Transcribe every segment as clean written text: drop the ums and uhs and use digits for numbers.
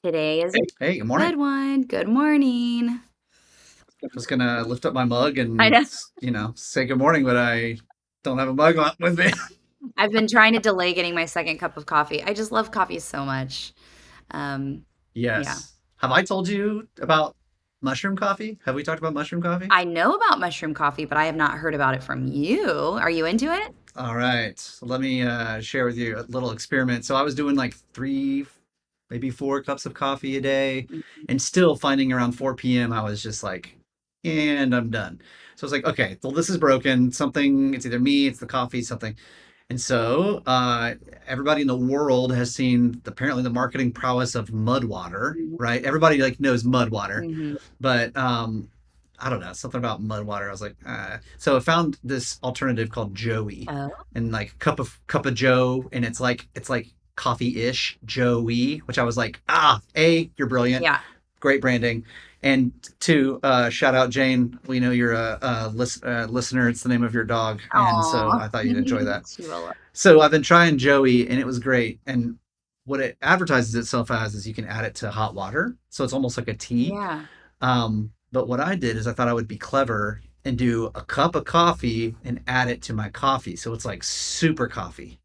Today is a Hey, good morning. good one. Good morning. I was gonna lift up my mug I and know. say good morning, but I don't have a mug on with me. I've been trying to delay getting my second cup of coffee. I just love coffee so much. Um, yeah. Yes. Have I told you about mushroom coffee? Have we talked about mushroom coffee? I know about mushroom coffee, but I have not heard about it from you. Are you into it? All right. So let me share with you a little experiment. So I was doing like three, maybe 4 cups of coffee a day, Mhm. and still finding around 4 p.m. I was just like, and I'm done. So I was like, okay, well, this is broken. Something, it's either me, it's the coffee, something. And so everybody in the world has seen apparently the marketing prowess of mud water, right? Everybody like knows mud water, Mhm. but I don't know, something about mud water. I was like, so I found this alternative called Joey, Oh, and like cup of Joe, and it's like coffee-ish Joey, which I was like, you're brilliant, yeah. great branding. And to shout out Jane, we know you're a listener. It's the name of your dog, and so Aw. I thought you'd enjoy that. She will love. So I've been trying Joey, and it was great. And what it advertises itself as is you can add it to hot water, so it's almost like a tea. Yeah. But what I did is I thought I would be clever and do a cup of coffee and add it to my coffee, so it's like super coffee.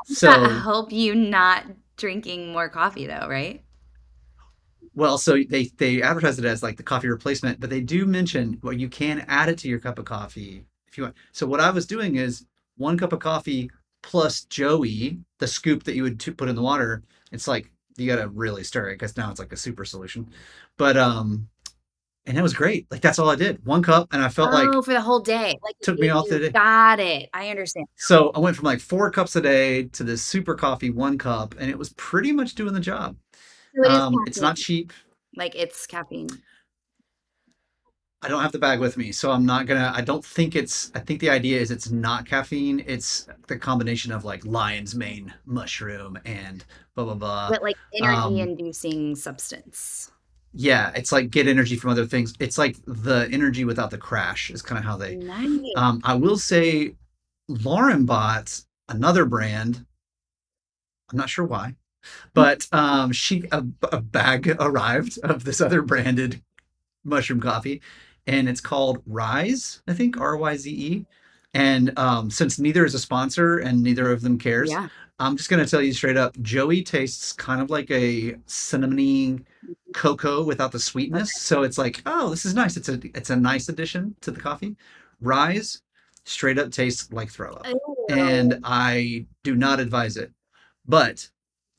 That So help you not drinking more coffee though, right? well, so they advertise it as like the coffee replacement, but they do mention well you can add it to your cup of coffee if you want. So what I was doing is 1 cup of coffee plus Joey, the scoop that you would put in the water. It's like you got to really stir it because now it's like a super solution. But and it was great. Like that's all I did. 1 cup, and I felt like Oh, for the whole day. Like it took me gave off the you day. got it. I understand. So I went from like 4 cups a day to this super coffee 1 cup, and it was pretty much doing the job. So it is It's not caffeine. cheap. Like it's caffeine. I don't have the bag with me, so I'm not gonna. I don't think it's. I think the idea is it's not caffeine. It's the combination of like lion's mane mushroom and blah blah blah. But like energy Um, inducing substance. yeah, it's like get energy from other things. It's like the energy without the crash is kind of how they. Nice. I will say, Lauren bought another brand. I'm not sure why, but a bag arrived of this other branded mushroom coffee, and it's called Rise, I think Ryze. And since neither is a sponsor and neither of them cares, Yeah. I'm just gonna tell you straight up, Joey tastes kind of like a cinnamony cocoa without the sweetness. Okay. So it's like, oh, this is nice. It's a nice addition to the coffee. Rise straight up tastes like throw up, and Oh. I do not advise it. But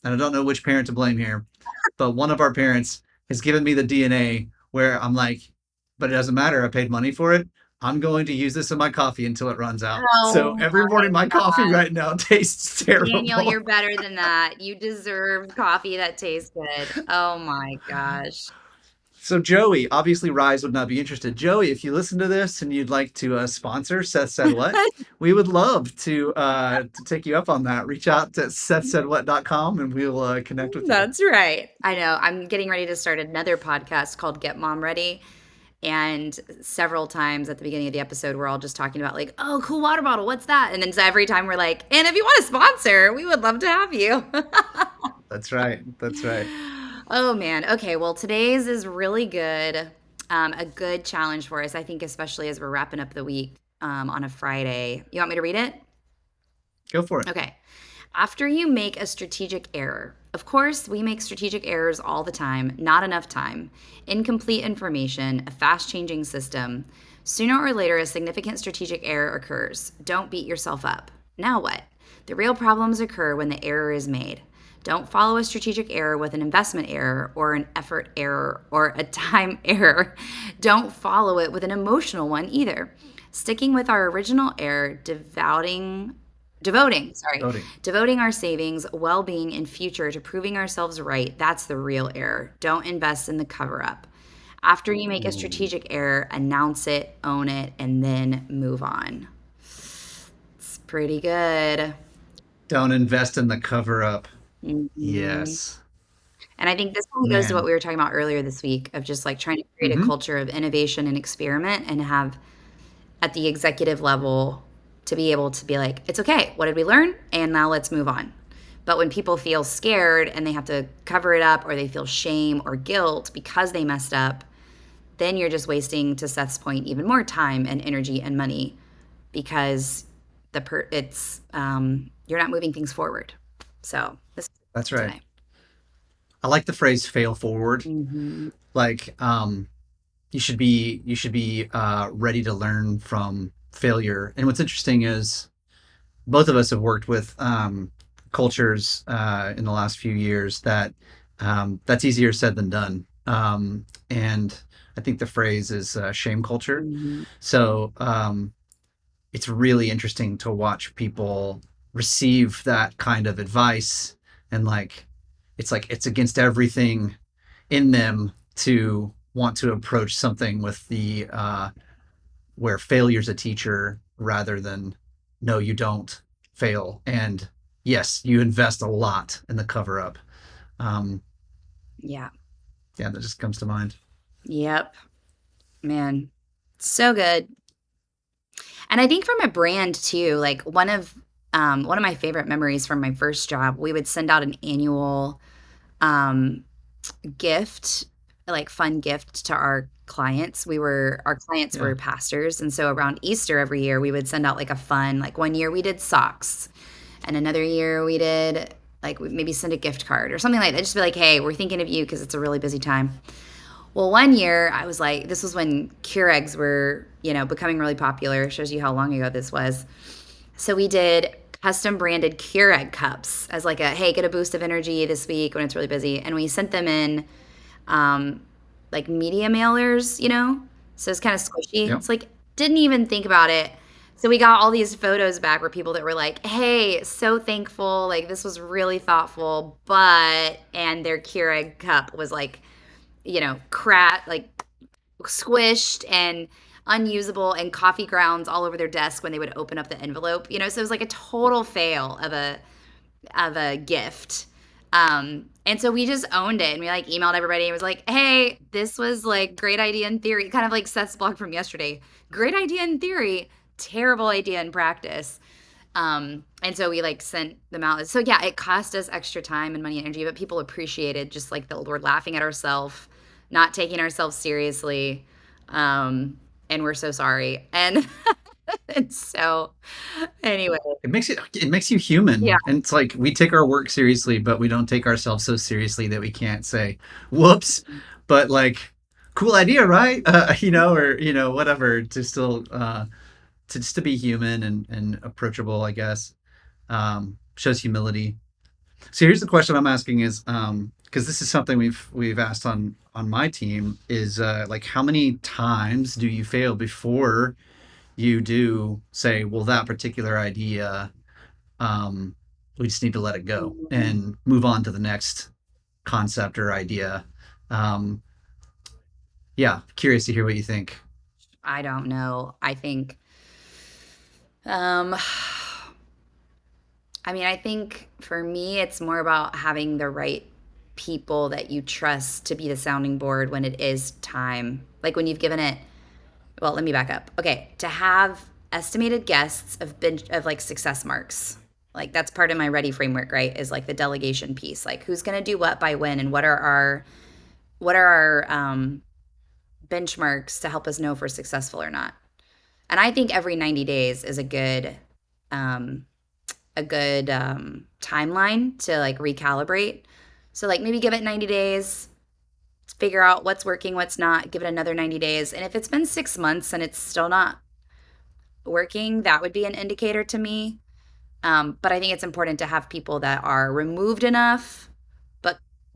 and I don't know which parent to blame here, but one of our parents has given me the DNA where I'm like, but it doesn't matter. I paid money for it. I'm going to use this in my coffee until it runs out. So Oh every morning, my my coffee God. right now tastes Daniel, terrible. you're better than that. You deserve coffee that tastes good. Oh my gosh. So Joey, obviously Rise would not be interested. Joey, if you listen to this and you'd like to sponsor Seth Said What, we would love to take you up on that. Reach out to sethsaidwhat.com and we'll connect with you. That's right. I know. I'm getting ready to start another podcast called Get Mom Ready. And several times at the beginning of the episode, we're all just talking about, like, oh, cool water bottle. What's that? And then so every time we're like, and if you want to sponsor, we would love to have you. That's right. That's right. Oh, man. Okay. Well, today's is really good. A good challenge for us, I think, especially as we're wrapping up the week on a Friday. You want me to read it? Go for it. Okay. After you make a strategic error, of course, we make strategic errors all the time, not enough time, incomplete information, a fast changing system. Sooner or later, a significant strategic error occurs. Don't beat yourself up. Now what? The real problems occur when the error is made. Don't follow a strategic error with an investment error or an effort error or a time error. Don't follow it with an emotional one either. Sticking with our original error, devoting, sorry, Voting. devoting our savings, well-being, and future to proving ourselves right, that's the real error. Don't invest in the cover-up. After you make a Ooh. strategic error, announce it, own it, and then move on. It's pretty good. Don't invest in the cover up. Mhm. Yes. And I think this one goes to what Man. we were talking about earlier this week of just like trying to create a Hmm. culture of innovation and experiment and have at the executive level to be able to be like, it's okay. What did we learn? And now let's move on. But when people feel scared and they have to cover it up, or they feel shame or guilt because they messed up, then you're just wasting, to Seth's point, even more time and energy and money, because it's you're not moving things forward. So this That's right. today. I like the phrase "fail forward." Hmm. Like, you should be ready to learn from failure. And what's interesting is both of us have worked with cultures in the last few years that that's easier said than done. And I think the phrase is shame culture. Hmm. So it's really interesting to watch people receive that kind of advice, and like it's against everything in them to want to approach something with the where failure's a teacher rather than no, you don't fail. And yes, you invest a lot in the cover up. Um, Yeah. yeah, that just comes to mind. Yep. Man. So good. And I think from a brand too, like one of my favorite memories from my first job, we would send out an annual um gift, like fun gift to our clients Yeah. were pastors, and so around Easter every year we would send out like a fun, like one year we did socks, and another year we did like maybe send a gift card or something like that. Just be like, hey, we're thinking of you because it's a really busy time. Well, one year I was like, this was when Keurigs were, becoming really popular. Shows you how long ago this was. So we did custom branded Keurig cups as like a, hey, get a boost of energy this week when it's really busy. And we sent them in um, like media mailers, So it's kind of squishy. Yep. It's like, didn't even think about it. So we got all these photos back where people that were like, hey, so thankful. Like, this was really thoughtful. And their Keurig cup was like, like squished and unusable, and coffee grounds all over their desk when they would open up the envelope. So it was like a total fail of a gift. And so we just owned it, and we like emailed everybody and was like, hey, this was like great idea in theory, kind of like Seth's blog from yesterday. Great idea in theory, terrible idea in practice. And so we like sent them out. So yeah, it cost us extra time and money and energy, but people appreciated just like the old word, laughing at ourselves, not taking ourselves seriously. And we're so sorry. And and so anyway, It makes you yeah. human. And it's like we take our work seriously, but we don't take ourselves so seriously that we can't say, whoops, but like, cool idea, right? Or whatever, to still to just to be human and approachable, I guess. Shows humility. So here's the question I'm asking is, because this is something we've asked on my team, is like, how many times do you fail before you do say, well, that particular idea, we just need to let it go and move on to the next concept or idea. Um, yeah, curious to hear what you think. I don't know. I think, um, I think for me, it's more about having the right people that you trust to be the sounding board when it is time. Like when you've given it, well, let me back up. Okay, to have estimated guests of like success marks. Like that's part of my ready framework, right? Is like the delegation piece. Like who's going to do what by when, and what are our benchmarks to help us know if we're successful or not. And I think every 90 days is um, a good timeline to like recalibrate. So like maybe give it 90 days, figure out what's working, what's not, give it another 90 days. And if it's been 6 months and it's still not working, that would be an indicator to me. But I think it's important to have people that are removed enough,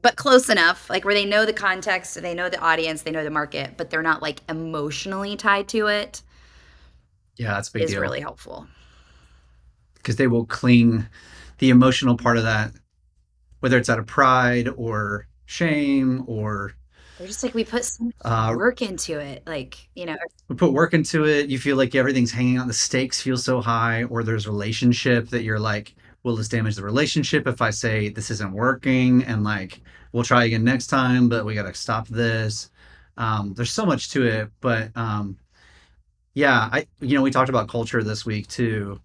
but close enough, like where they know the context, they know the audience, they know the market, but they're not like emotionally tied to it, Yeah, that's a big is deal really helpful. because they will cling the emotional part of that, whether it's out of pride or shame or They're just like, we put so much uh, work into it, like, we put work into it. You feel like everything's hanging out. The stakes feel so high, or there's relationship that you're like, will this damage the relationship if I say this isn't working? And like, we'll try again next time, but we got to stop this. There's so much to it, but yeah, we talked about culture this week too,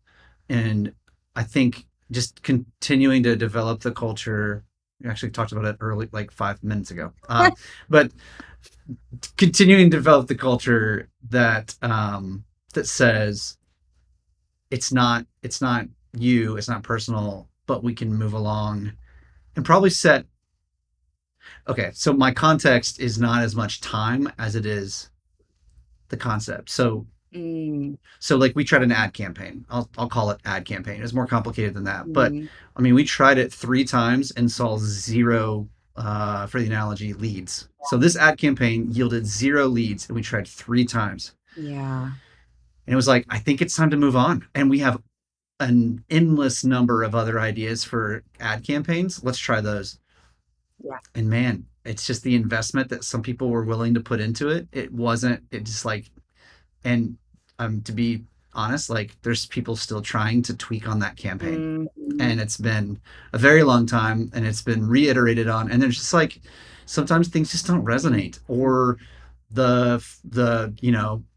and I think just continuing to develop the culture. We actually talked about it early, like 5 minutes ago. But continuing to develop the culture that that says it's not you, it's not personal, but we can move along and probably set. Okay, so my context is not as much time as it is the concept. Mm, So like we tried an ad campaign. I'll call it ad campaign. It's more complicated than that. But mm, I mean, we tried it 3 times and saw zero, for the analogy, leads. So this ad campaign yielded zero leads, and we tried 3 times. yeah. And it was like, I think it's time to move on. And we have an endless number of other ideas for ad campaigns. Let's try those. Yeah. And man, it's just the investment that some people were willing to put into it. It wasn't, it just like, and to be honest, like there's people still trying to tweak on that campaign. Mm, And it's been a very long time and it's been reiterated on. And there's just like sometimes things just don't resonate, or the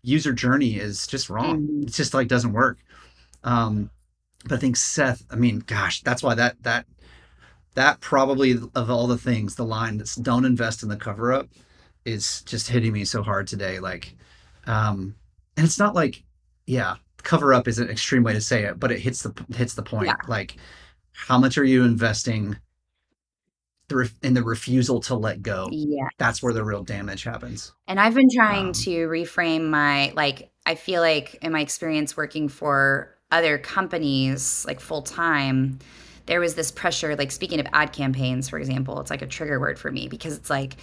user journey is just wrong. mm, It's just like doesn't work. Um, but I think Seth, I mean, gosh, that's why that probably of all the things, the line that's "don't invest in the cover up" is just hitting me so hard today. Like, and it's not like, yeah, cover up is an extreme way to say it, but it hits the yeah. point. Like, how much are you investing in the refusal to let go? Yeah. That's where the real damage happens. And I've been trying Um, to reframe my, like, I feel like in my experience working for other companies, like full time, there was this pressure, like speaking of ad campaigns, for example, it's like a trigger word for me because it's like,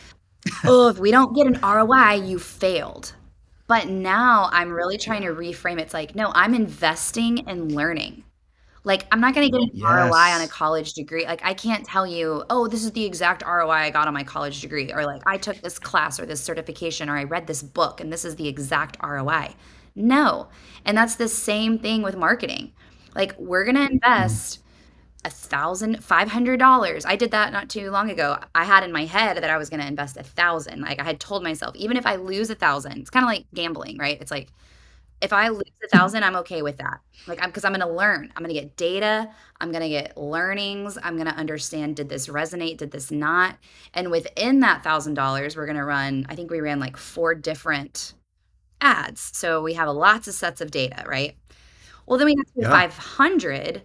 oh, if we don't get an ROI, you failed. But now I'm really trying to yeah. reframe it. It's like, no, I'm investing in learning. Like, I'm not gonna get an ROI on a Yes. college degree. Like, I can't tell you, "Oh, this is the exact ROI I got on my college degree," or like, "I took this class or this certification or I read this book and this is the exact ROI." No. And that's the same thing with marketing. Like, we're gonna Mm. invest $1,500. I did that not too long ago. I had in my head that I was gonna invest 1,000. Like, I had told myself, even if I lose 1,000, it's kinda like gambling, right? It's like if I lose 1,000, I'm okay with that. Like, I'm because I'm gonna learn. I'm gonna get data. I'm gonna get learnings. I'm gonna understand, did this resonate? Did this not? And within that $1,000, we're gonna run, I think we ran like 4 different ads. So we have lots of sets of data, right? Well, then we got to Yeah. 500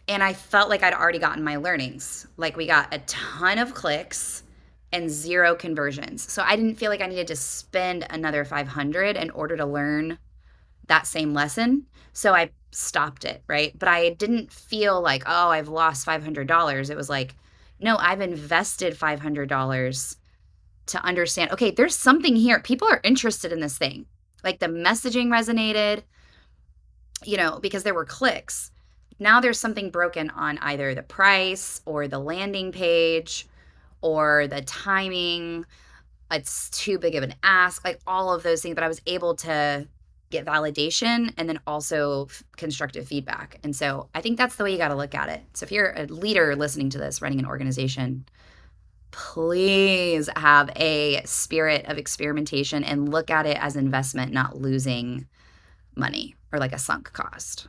and I felt like I'd already gotten my learnings. Like we got a ton of clicks and 0 conversions. So I didn't feel like I needed to spend another 500 in order to learn that same lesson. So I stopped it, right? But I didn't feel like, oh, I've lost $500. It was like, no, I've invested $500 to understand, okay, there's something here. People are interested in this thing. Like the messaging resonated, because there were clicks. Now there's something broken on either the price or the landing page or the timing. It's too big of an ask, like all of those things. But I was able to get validation and then also constructive feedback. And so I think that's the way you got to look at it. So if you're a leader listening to this, running an organization, please have a spirit of experimentation and look at it as investment, not losing money or like a sunk cost.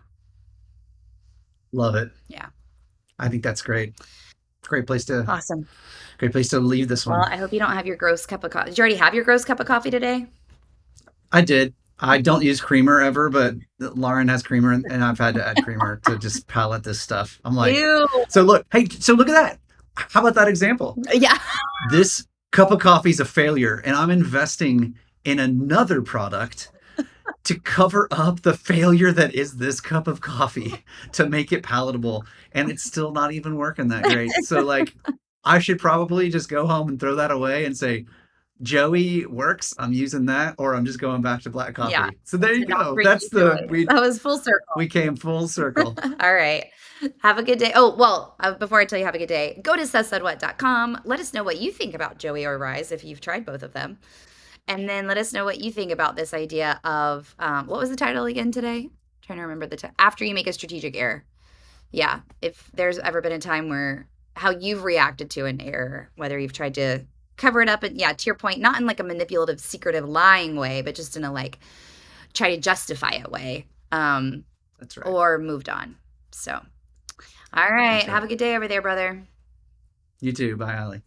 Love it. Yeah. I think that's great. Great place to Awesome. great place to leave this Well, one. I hope you don't have your gross cup of coffee. Did you already have your gross cup of coffee today? I did. I don't use creamer ever, but Lauren has creamer, and I've had to add creamer to just palate this stuff. I'm like, Ew. so look, hey, so look at that. How about that example? Yeah. This cup of coffee is a failure, and I'm investing in another product to cover up the failure that is this cup of coffee to make it palatable, and it's still not even working that great. So like, I should probably just go home and throw that away and say, Joey works. I'm using that, or I'm just going back to black Yeah. coffee. So there you Did not go. bring That's you the joy. we That was full we circle. came full circle. All right. Have a good day. Oh, well, before I tell you have a good day, go to sethsaidwhat.com. Let us know what you think about Joey or Rise if you've tried both of them. And then let us know what you think about this idea of what was the title again today? Trying to remember the title. After you make a strategic error. Yeah. If there's ever been a time where how you've reacted to an error, whether you've tried to cover it up and yeah, to your point, not in like a manipulative, secretive, lying way, but just in a like try to justify it way, That's right. or moved on. So All That's right. Have right. a good day over there, brother. You too. Bye, Allie.